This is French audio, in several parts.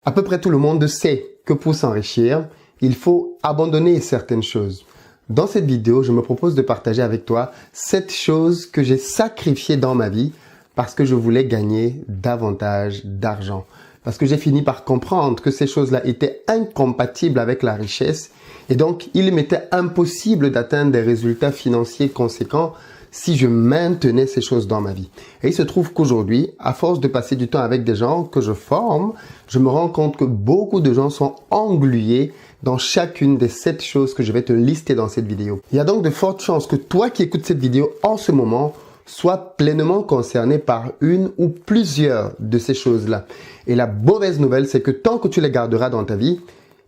À peu près tout le monde sait que pour s'enrichir, il faut abandonner certaines choses. Dans cette vidéo, je me propose de partager avec toi 7 choses que j'ai sacrifiées dans ma vie parce que je voulais gagner davantage d'argent. Parce que j'ai fini par comprendre que ces choses-là étaient incompatibles avec la richesse et donc il m'était impossible d'atteindre des résultats financiers conséquents si je maintenais ces choses dans ma vie. Et il se trouve qu'aujourd'hui, à force de passer du temps avec des gens que je forme, je me rends compte que beaucoup de gens sont englués dans chacune des 7 choses que je vais te lister dans cette vidéo. Il y a donc de fortes chances que toi qui écoutes cette vidéo en ce moment sois pleinement concerné par une ou plusieurs de ces choses-là. Et la mauvaise nouvelle, c'est que tant que tu les garderas dans ta vie,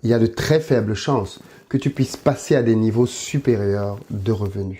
il y a de très faibles chances que tu puisses passer à des niveaux supérieurs de revenus.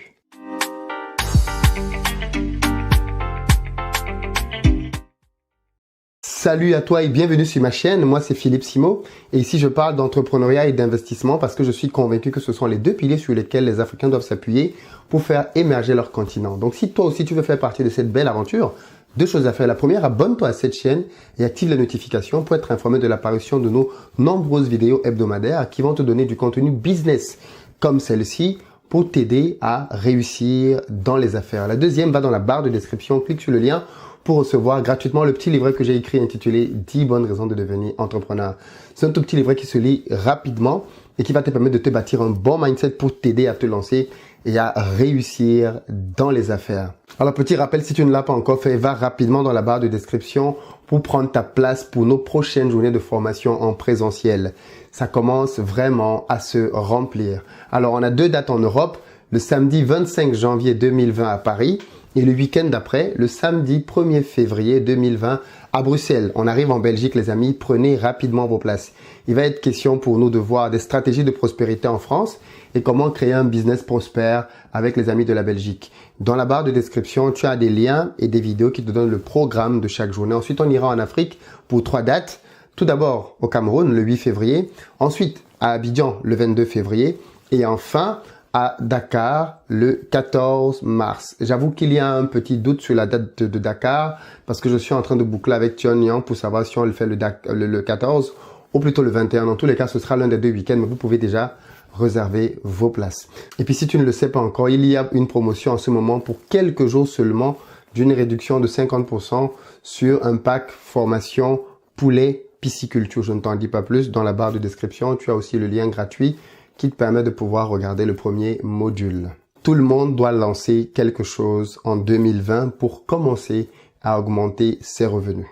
Salut à toi et bienvenue sur ma chaîne, moi c'est Philippe Simo et ici je parle d'entrepreneuriat et d'investissement parce que je suis convaincu que ce sont les deux piliers sur lesquels les Africains doivent s'appuyer pour faire émerger leur continent. Donc si toi aussi tu veux faire partie de cette belle aventure, 2 choses à faire. La première, abonne-toi à cette chaîne et active les notifications pour être informé de l'apparition de nos nombreuses vidéos hebdomadaires qui vont te donner du contenu business comme celle-ci pour t'aider à réussir dans les affaires. La deuxième, va dans la barre de description, clique sur le lien pour recevoir gratuitement le petit livret que j'ai écrit intitulé 10 bonnes raisons de devenir entrepreneur. C'est un tout petit livret qui se lit rapidement et qui va te permettre de te bâtir un bon mindset pour t'aider à te lancer et à réussir dans les affaires. Alors petit rappel, si tu ne l'as pas encore fait, va rapidement dans la barre de description pour prendre ta place pour nos prochaines journées de formation en présentiel. Ça commence vraiment à se remplir. Alors on a 2 dates en Europe, le samedi 25 janvier 2020 à Paris et le week-end d'après, le samedi 1er février 2020 à Bruxelles. On arrive en Belgique les amis, prenez rapidement vos places. Il va être question pour nous de voir des stratégies de prospérité en France et comment créer un business prospère avec les amis de la Belgique. Dans la barre de description, tu as des liens et des vidéos qui te donnent le programme de chaque journée. Ensuite, on ira en Afrique pour 3 dates. Tout d'abord au Cameroun le 8 février, ensuite à Abidjan le 22 février et enfin à Dakar le 14 mars. J'avoue qu'il y a un petit doute sur la date de Dakar parce que je suis en train de boucler avec Tion Yang pour savoir si on le fait le 14 ou plutôt le 21. Dans tous les cas, ce sera l'un des 2 week-ends, mais vous pouvez déjà réserver vos places. Et puis si tu ne le sais pas encore, il y a une promotion en ce moment pour quelques jours seulement d'une réduction de 50% sur un pack formation poulet pisciculture. Je ne t'en dis pas plus. Dans la barre de description, tu as aussi le lien gratuit qui te permet de pouvoir regarder le premier module. Tout le monde doit lancer quelque chose en 2020 pour commencer à augmenter ses revenus.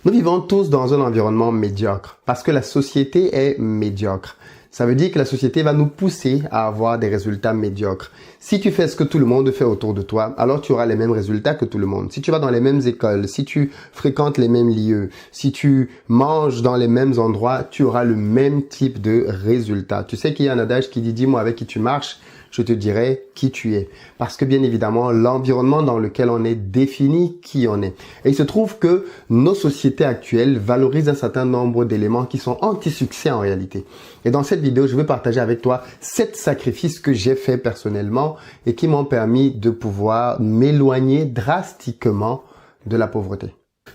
Nous vivons tous dans un environnement médiocre parce que la société est médiocre. Ça veut dire que la société va nous pousser à avoir des résultats médiocres. Si tu fais ce que tout le monde fait autour de toi, alors tu auras les mêmes résultats que tout le monde. Si tu vas dans les mêmes écoles, si tu fréquentes les mêmes lieux, si tu manges dans les mêmes endroits, tu auras le même type de résultats. Tu sais qu'il y a un adage qui dit « dis-moi avec qui tu marches », je te dirai qui tu es. Parce que bien évidemment, l'environnement dans lequel on est définit qui on est. Et il se trouve que nos sociétés actuelles valorisent un certain nombre d'éléments qui sont anti-succès en réalité. Et dans cette vidéo, je vais partager avec toi 7 sacrifices que j'ai faits personnellement et qui m'ont permis de pouvoir m'éloigner drastiquement de la pauvreté.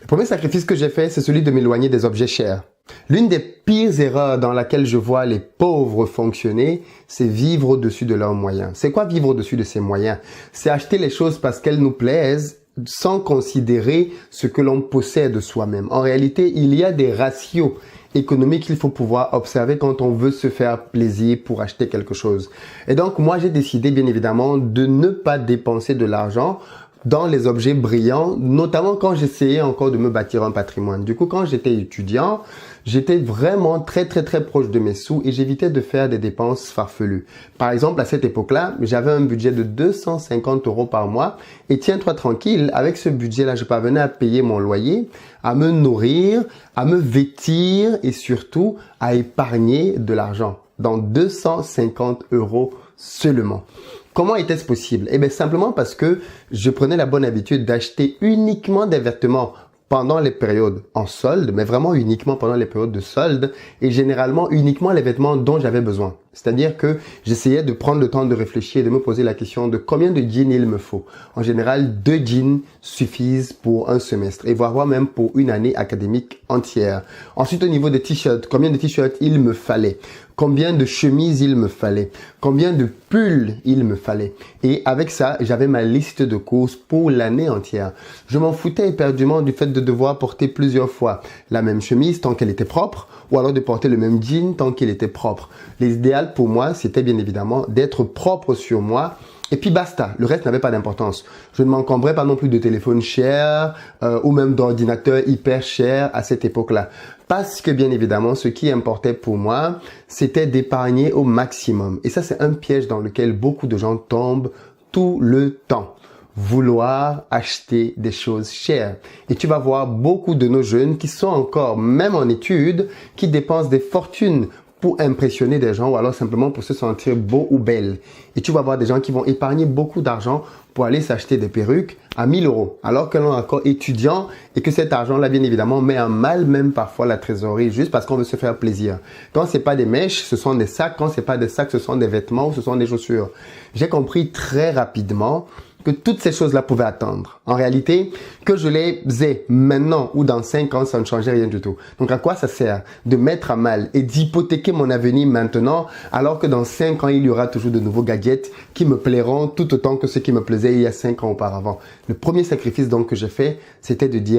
Le premier sacrifice que j'ai fait, c'est celui de m'éloigner des objets chers. L'une des pires erreurs dans laquelle je vois les pauvres fonctionner, c'est vivre au-dessus de leurs moyens. C'est quoi vivre au-dessus de ses moyens? C'est acheter les choses parce qu'elles nous plaisent sans considérer ce que l'on possède soi-même. En réalité, il y a des ratios économiques qu'il faut pouvoir observer quand on veut se faire plaisir pour acheter quelque chose. Et donc, moi, j'ai décidé bien évidemment de ne pas dépenser de l'argent dans les objets brillants, notamment quand j'essayais encore de me bâtir un patrimoine. Du coup, quand j'étais étudiant, j'étais vraiment très proche de mes sous et j'évitais de faire des dépenses farfelues. Par exemple, à cette époque-là, j'avais un budget de 250 € par mois et tiens-toi tranquille, avec ce budget-là, je parvenais à payer mon loyer, à me nourrir, à me vêtir et surtout à épargner de l'argent dans 250 € seulement. Comment était-ce possible? Eh bien, simplement parce que je prenais la bonne habitude d'acheter uniquement des vêtements pendant les périodes en solde, mais vraiment uniquement pendant les périodes de solde et généralement uniquement les vêtements dont j'avais besoin. C'est-à-dire que j'essayais de prendre le temps de réfléchir et de me poser la question de combien de jeans il me faut. En général, 2 jeans suffisent pour un semestre et voire même pour une année académique entière. Ensuite, au niveau des t-shirts, combien de t-shirts il me fallait? Combien de chemises il me fallait? Combien de pulls il me fallait? Et avec ça, j'avais ma liste de courses pour l'année entière. Je m'en foutais éperdument du fait de devoir porter plusieurs fois la même chemise tant qu'elle était propre, ou alors de porter le même jean tant qu'il était propre. L'idéal pour moi, c'était bien évidemment d'être propre sur moi. Et puis basta, le reste n'avait pas d'importance. Je ne m'encombrais pas non plus de téléphones chers ou même d'ordinateurs hyper chers à cette époque-là. Parce que bien évidemment, ce qui importait pour moi, c'était d'épargner au maximum. Et ça, c'est un piège dans lequel beaucoup de gens tombent tout le temps. Vouloir acheter des choses chères. Et tu vas voir beaucoup de nos jeunes qui sont encore, même en études, qui dépensent des fortunes pour impressionner des gens ou alors simplement pour se sentir beau ou belle. Et tu vas voir des gens qui vont épargner beaucoup d'argent pour aller s'acheter des perruques à 1000 euros, alors que l'on est encore étudiant et que cet argent-là, bien évidemment, met à mal même parfois la trésorerie juste parce qu'on veut se faire plaisir. Quand c'est pas des mèches, ce sont des sacs. Quand c'est pas des sacs, ce sont des vêtements ou ce sont des chaussures. J'ai compris très rapidement que toutes ces choses-là pouvaient attendre. En réalité, que je les ai maintenant ou dans 5 ans, ça ne changeait rien du tout. Donc à quoi ça sert de mettre à mal et d'hypothéquer mon avenir maintenant alors que dans 5 ans, il y aura toujours de nouveaux gadgets qui me plairont tout autant que ceux qui me plaisaient il y a 5 ans auparavant. Le premier sacrifice donc que j'ai fait, c'était de dire